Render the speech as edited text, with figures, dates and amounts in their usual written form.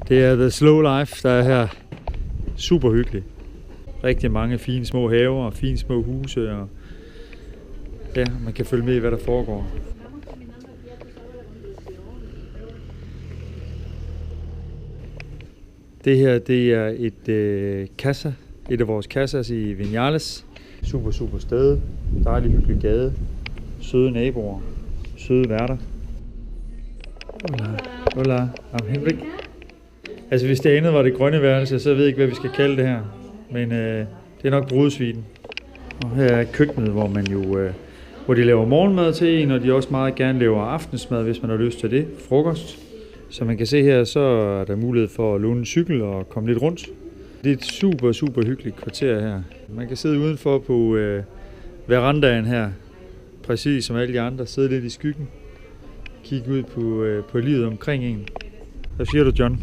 Det er The Slow Life, der er her. Super hyggeligt. Rigtig mange fine små haver og fine små huse. Og ja, man kan følge med i, hvad der foregår. Det her, det er et casa. Et af vores casas i Vinales. Super sted. Dejlig hyggelig gade. Søde naboer. Søde værter. Hola. Henrik. Altså hvis det andet var det grønne værelse, så ved jeg ikke, hvad vi skal kalde det her. Men det er nok brudesviten. Og her er køkkenet, hvor man jo hvor de laver morgenmad til en, og de også meget gerne laver aftensmad, hvis man har lyst til det. Frokost. Som man kan se her, så er der mulighed for at låne en cykel og komme lidt rundt. Det er et super hyggeligt kvarter her. Man kan sidde udenfor på verandaen her, præcis som alle de andre, sidde lidt i skyggen. Kigge ud på livet omkring en. Hvad siger du, John?